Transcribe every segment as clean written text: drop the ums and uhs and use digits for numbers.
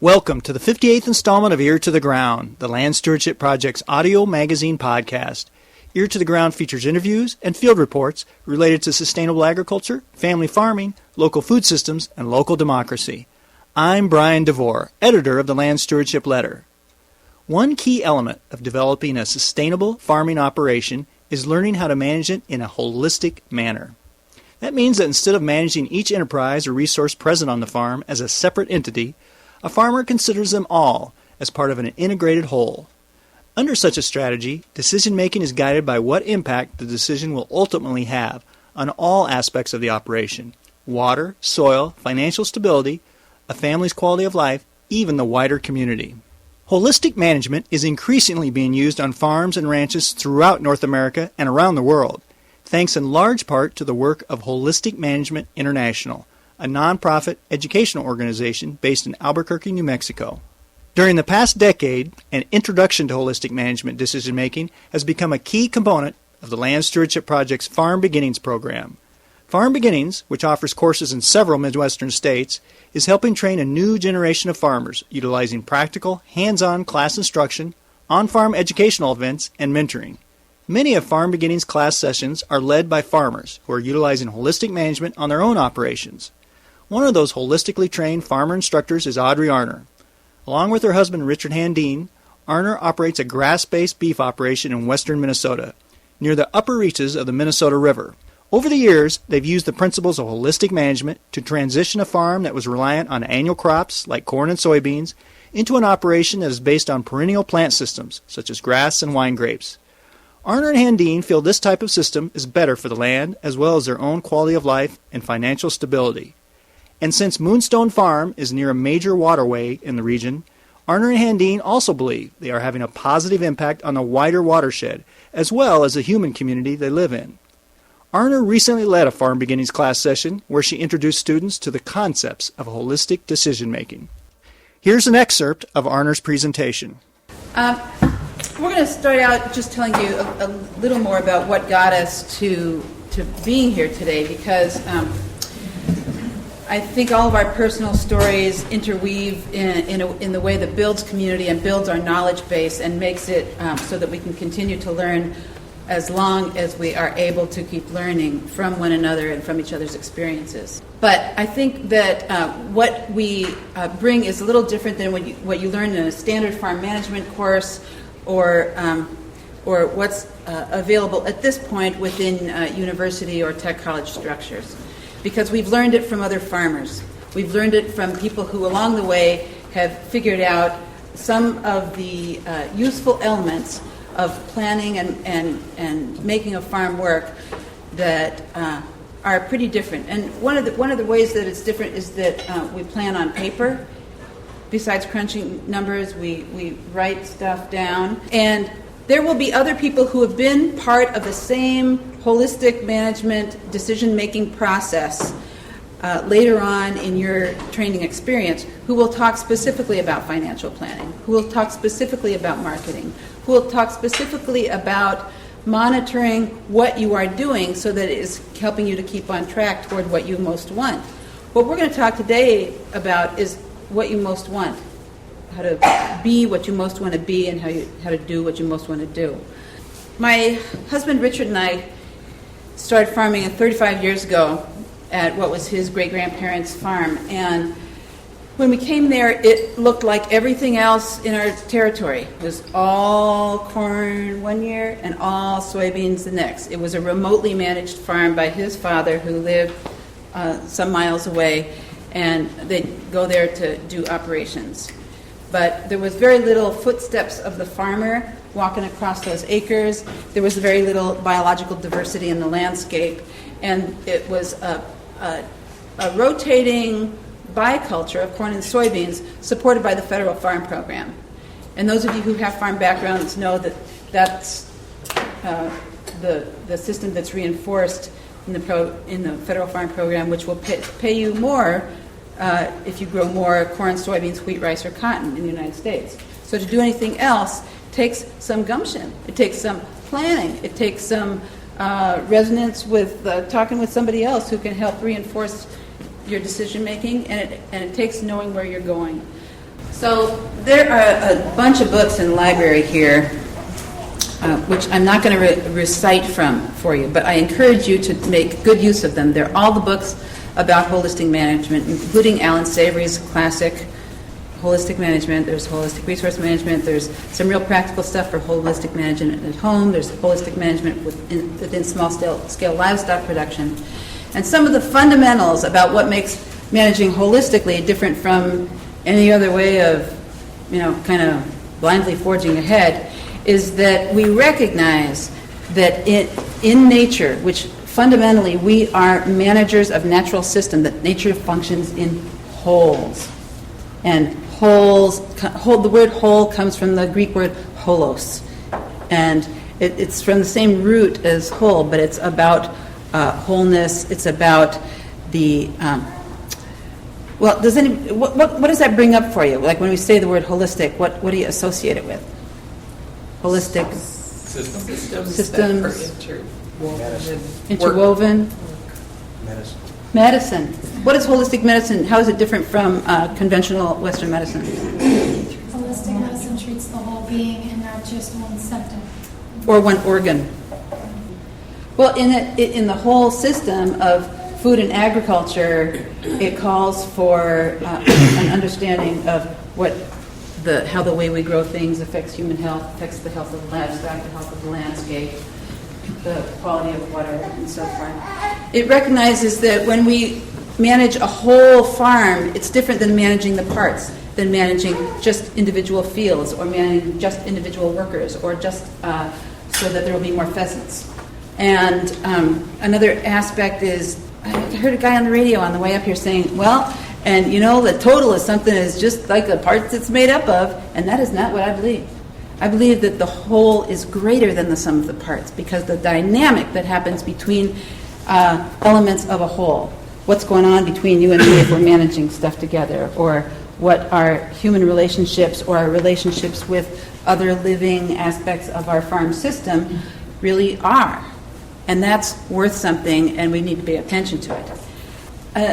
Welcome to the 58th installment of Ear to the Ground, the Land Stewardship Project's audio magazine podcast. Ear to the Ground features interviews and field reports related to sustainable agriculture, family farming, local food systems, and local democracy. I'm Brian DeVore, editor of the Land Stewardship Letter. One key element of developing a sustainable farming operation is learning how to manage it in a holistic manner. That means that instead of managing each enterprise or resource present on the farm as a separate entity, a farmer considers them all as part of an integrated whole. Under such a strategy, decision-making is guided by what impact the decision will ultimately have on all aspects of the operation: water, soil, financial stability, a family's quality of life, even the wider community. Holistic management is increasingly being used on farms and ranches throughout North America and around the world, thanks in large part to the work of Holistic Management International, a nonprofit educational organization based in Albuquerque, New Mexico. During the past decade, an introduction to holistic management decision-making has become a key component of the Land Stewardship Project's Farm Beginnings program. Farm Beginnings, which offers courses in several Midwestern states, is helping train a new generation of farmers utilizing practical, hands-on class instruction, on-farm educational events, and mentoring. Many of Farm Beginnings class sessions are led by farmers who are utilizing holistic management on their own operations. One of those holistically trained farmer instructors is Audrey Arner. Along with her husband Richard Handine, Arner operates a grass-based beef operation in western Minnesota, near the upper reaches of the Minnesota River. Over the years, they've used the principles of holistic management to transition a farm that was reliant on annual crops like corn and soybeans into an operation that is based on perennial plant systems such as grass and wine grapes. Arner and Handine feel this type of system is better for the land as well as their own quality of life and financial stability. And since Moonstone Farm is near a major waterway in the region, Arner and Handine also believe they are having a positive impact on the wider watershed, as well as the human community they live in. Arner recently led a Farm Beginnings class session where she introduced students to the concepts of holistic decision-making. Here's an excerpt of Arner's presentation. We're going to start out just telling you a little more about what got us to being here today, because I think all of our personal stories interweave in the way that builds community and builds our knowledge base and makes it so that we can continue to learn as long as we are able to keep learning from one another and from each other's experiences. But I think that what we bring is a little different than what you learn in a standard farm management course or what's available at this point within university or tech college structures. Because we've learned it from other farmers. We've learned it from people who along the way have figured out some of the useful elements of planning and making a farm work that are pretty different. And one of the ways that it's different is that we plan on paper. Besides crunching numbers, we write stuff down. And there will be other people who have been part of the same holistic management decision-making process later on in your training experience who will talk specifically about financial planning, who will talk specifically about marketing, who will talk specifically about monitoring what you are doing so that it is helping you to keep on track toward what you most want. What we're going to talk today about is what you most want, how to be what you most want to be, and how to do what you most want to do. My husband Richard and I started farming 35 years ago at what was his great-grandparents' farm, and when we came there, it looked like everything else in our territory. It was all corn one year and all soybeans the next. It was a remotely managed farm by his father, who lived some miles away, and they'd go there to do operations. But there was very little footsteps of the farmer walking across those acres. There was very little biological diversity in the landscape, and it was a rotating biculture of corn and soybeans supported by the federal farm program. And those of you who have farm backgrounds know that that's the system that's reinforced in the federal farm program, which will pay you more if you grow more corn, soybeans, wheat, rice, or cotton in the United States. So to do anything else takes some gumption. It takes some planning. It takes some resonance with talking with somebody else who can help reinforce your decision making, and it takes knowing where you're going. So there are a bunch of books in the library here, which I'm not going to recite from for you, but I encourage you to make good use of them. They're all the books about holistic management, including Alan Savory's classic Holistic Management. There's Holistic Resource Management. There's some real practical stuff for holistic management at home. There's holistic management within small-scale livestock production. And some of the fundamentals about what makes managing holistically different from any other way of, kind of blindly forging ahead is that we recognize that in nature, which fundamentally we are managers of natural system, that nature functions in wholes. And the word whole comes from the Greek word holos. And it's from the same root as whole, but it's about wholeness. It's about the what does that bring up for you? Like when we say the word holistic, what do you associate it with? Holistic systems, interwoven. Medicine. What is holistic medicine? How is it different from conventional Western medicine? Holistic medicine treats the whole being and not just one symptom. Or one organ. Well, in the whole system of food and agriculture, it calls for an understanding of how the way we grow things affects human health, affects the health of the livestock, the health of the landscape, the quality of water, and so forth. It recognizes that when we manage a whole farm, it's different than managing the parts, than managing just individual fields, or managing just individual workers, or just so that there will be more pheasants. And another aspect is, I heard a guy on the radio on the way up here saying, well, and the total is something that's just like the parts it's made up of, and that is not what I believe. I believe that the whole is greater than the sum of the parts, because the dynamic that happens between elements of a whole, what's going on between you and me if we're managing stuff together, or what our human relationships or our relationships with other living aspects of our farm system really are. And that's worth something, and we need to pay attention to it.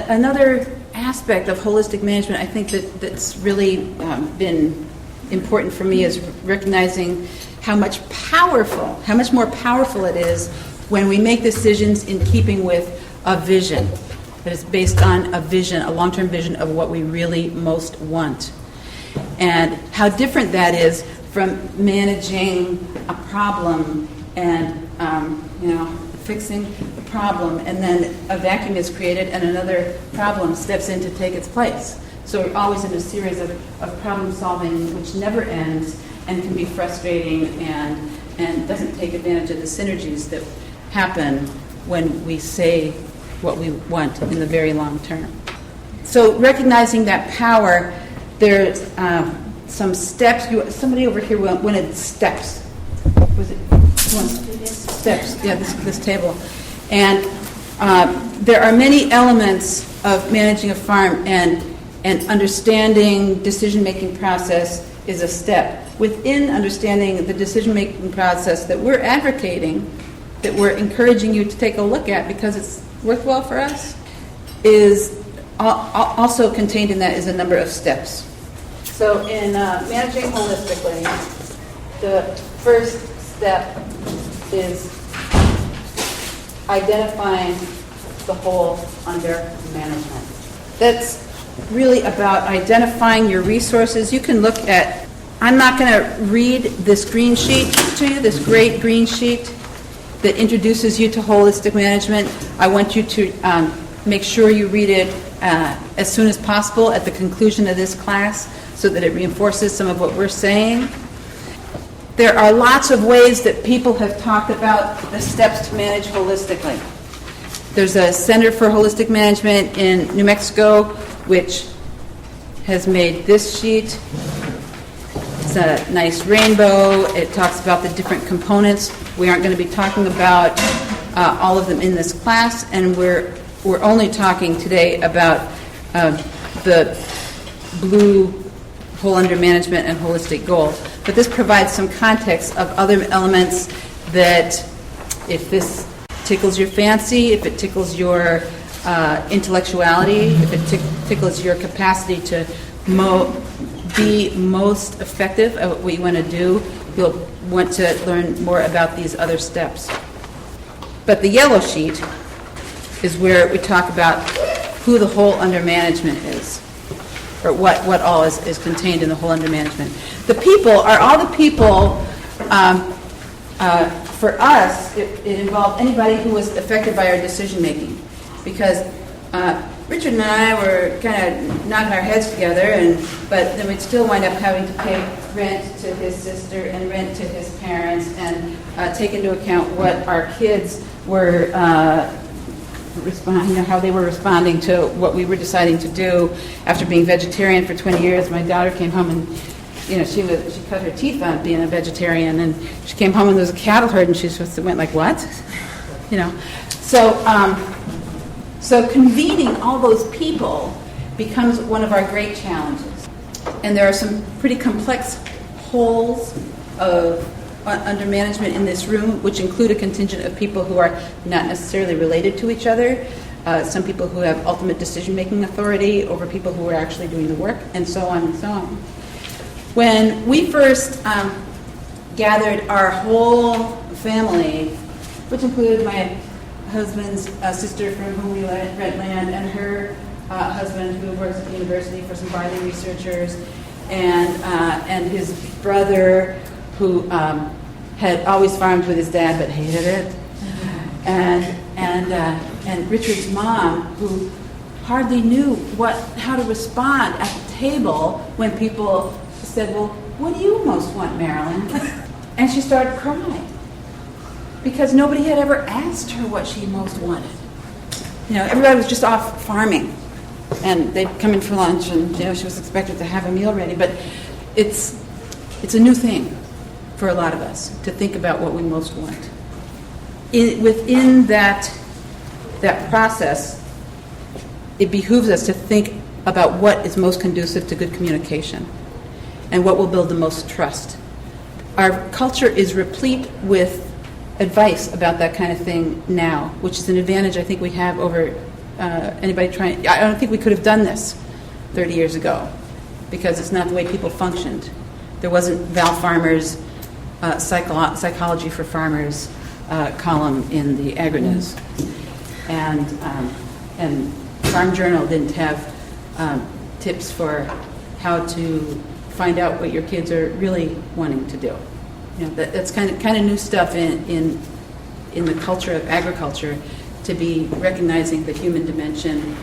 Another aspect of holistic management I think that's really been important for me is recognizing how much more powerful it is when we make decisions in keeping with a vision that is based on a long-term vision of what we really most want. And how different that is from managing a problem and, fixing the problem, and then a vacuum is created and another problem steps in to take its place. So we're always in a series of problem solving which never ends and can be frustrating and doesn't take advantage of the synergies that happen when we say what we want in the very long term. So recognizing that power, there's some steps. Somebody over here wanted steps. Was it? Steps. Yeah, this table. And there are many elements of managing a farm, and understanding decision-making process is a step. Within understanding the decision-making process that we're advocating, that we're encouraging you to take a look at because it's worthwhile for us, is also contained in that is a number of steps. So in managing holistically, the first step is identifying the whole under management. That's really about identifying your resources. You can look at, I'm not going to read this green sheet to you, this great green sheet that introduces you to holistic management. I want you to make sure you read it as soon as possible at the conclusion of this class so that it reinforces some of what we're saying. There are lots of ways that people have talked about the steps to manage holistically. There's a Center for Holistic Management in New Mexico, which has made this sheet. It's a nice rainbow. It talks about the different components. We aren't going to be talking about all of them in this class, and we're only talking today about the blue whole under management and holistic goal. but this provides some context of other elements that, if this tickles your fancy, if it tickles your intellectuality, if it tickles your capacity to be most effective at what you want to do, you'll want to learn more about these other steps. But the yellow sheet is where we talk about who the whole under management is, or what all is contained in the whole under management. The people are all the people. For us, it involved anybody who was affected by our decision making, because Richard and I were kind of knocking our heads together, but then we'd still wind up having to pay rent to his sister and rent to his parents, and take into account what our kids were how they were responding to what we were deciding to do. After being vegetarian for 20 years, my daughter came home and she cut her teeth on being a vegetarian, and she came home and there was a cattle herd, and she just went like, what? So convening all those people becomes one of our great challenges. And there are some pretty complex wholes of under management in this room, which include a contingent of people who are not necessarily related to each other, some people who have ultimate decision-making authority over people who are actually doing the work, and so on and so on. When we first gathered our whole family, which included my husband's sister from whom we rent land, and her husband who works at the university for some barley researchers, and his brother who had always farmed with his dad but hated it, and Richard's mom, who hardly knew how to respond at the table when people said, well, what do you most want, Marilyn? And she started crying because nobody had ever asked her what she most wanted. Everybody was just off farming, and they'd come in for lunch, and she was expected to have a meal ready. But it's a new thing for a lot of us to think about what we most want. Within that process, it behooves us to think about what is most conducive to good communication and what will build the most trust. Our culture is replete with advice about that kind of thing now, which is an advantage I think we have over anybody trying. I don't think we could have done this 30 years ago because it's not the way people functioned. There wasn't Val Farmer's Psychology for Farmers column in the Agri-News, and Farm Journal didn't have tips for how to find out what your kids are really wanting to do. That's kind of new stuff in the culture of agriculture, to be recognizing the human dimension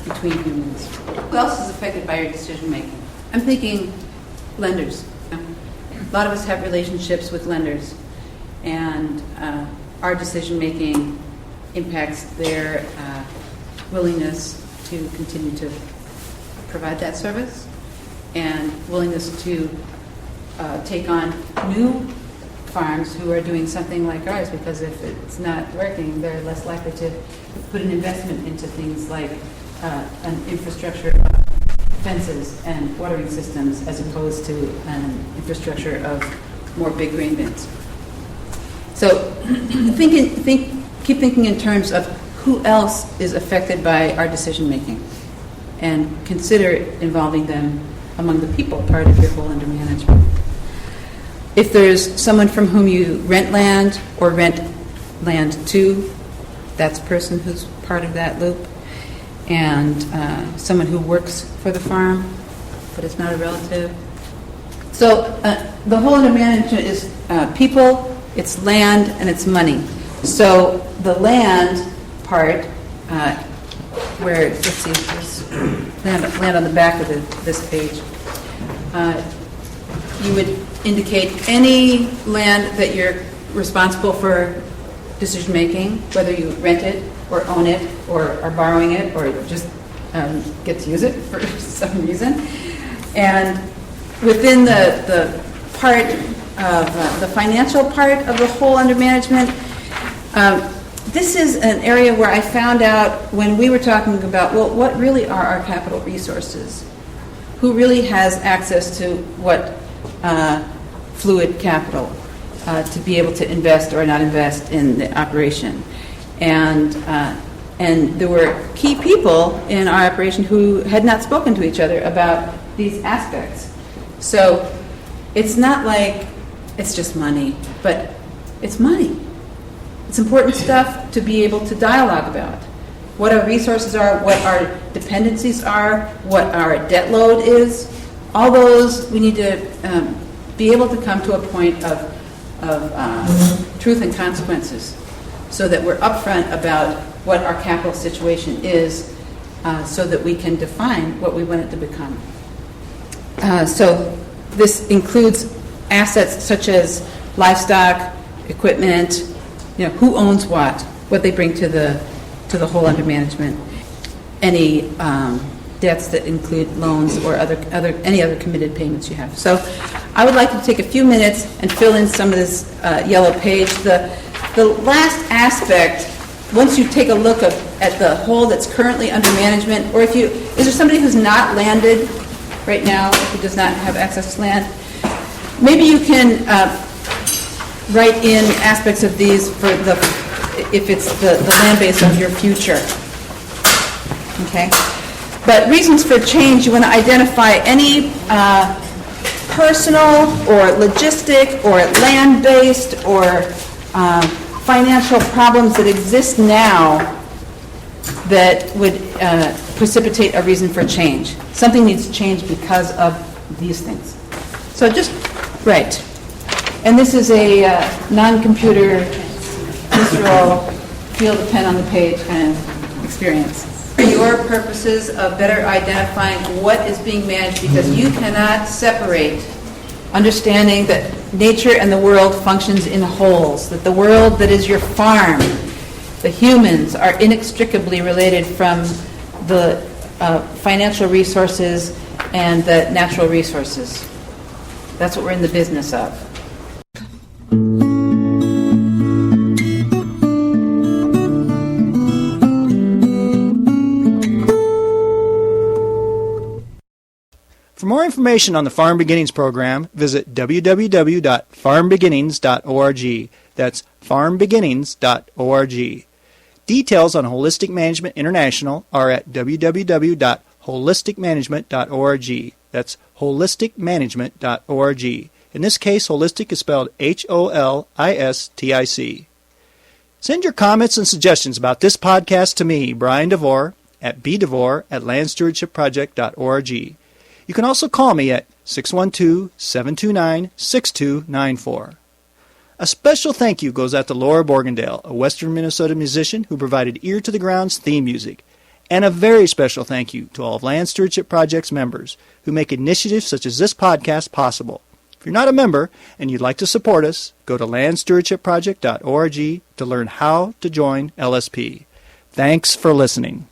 between humans. Who else is affected by your decision making? I'm thinking lenders. A lot of us have relationships with lenders, and our decision making impacts their willingness to continue to provide that service, and willingness to take on new farms who are doing something like ours, because if it's not working, they're less likely to put an investment into things like an infrastructure of fences and watering systems as opposed to an infrastructure of more big grain bins. So keep thinking in terms of who else is affected by our decision making, and consider involving them among the people part of your whole under management. If there's someone from whom you rent land or rent land to, that's a person who's part of that loop. And someone who works for the farm, but is not a relative. So the whole under management is people, it's land, and it's money. So the land part, where, let's see, there's land on the back of this page. You would indicate any land that you're responsible for decision making, whether you rent it or own it or are borrowing it or just get to use it for some reason. And within the part of the financial part of the whole under management, this is an area where I found out when we were talking about, well, what really are our capital resources? Who really has access to what fluid capital to be able to invest or not invest in the operation. And there were key people in our operation who had not spoken to each other about these aspects. So it's not like it's just money, but it's money. It's important stuff to be able to dialogue about. What our resources are, what our dependencies are, what our debt load is. All those, we need to be able to come to a point of truth and consequences so that we're upfront about what our capital situation is so that we can define what we want it to become. So this includes assets such as livestock, equipment, who owns what they bring to the whole under management, any debts that include loans or any other committed payments you have. So I would like to take a few minutes and fill in some of this yellow page. The last aspect, once you take a look at the whole that's currently under management, or is there somebody who's not landed right now, who does not have access to land? Maybe you can write in aspects of these if it's the land base of your future. Okay? But reasons for change, you want to identify any personal or logistic or land-based or financial problems that exist now that would precipitate a reason for change. Something needs to change because of these things. So just write. And this is a non-computer, visceral, feel the pen on the page kind of experience. For your purposes of better identifying what is being managed, because you cannot separate understanding that nature and the world functions in wholes, that the world that is your farm, the humans, are inextricably related from the financial resources and the natural resources. That's what we're in the business of. For more information on the Farm Beginnings program, visit www.farmbeginnings.org. That's farmbeginnings.org. Details on Holistic Management International are at www.holisticmanagement.org. That's holisticmanagement.org. In this case, holistic is spelled HOLISTIC. Send your comments and suggestions about this podcast to me, Brian DeVore, at bdevore@landstewardshipproject.org. You can also call me at 612-729-6294. A special thank you goes out to Laura Borgendale, a Western Minnesota musician who provided Ear to the Ground's theme music. And a very special thank you to all of Land Stewardship Project's members who make initiatives such as this podcast possible. If you're not a member and you'd like to support us, go to landstewardshipproject.org to learn how to join LSP. Thanks for listening.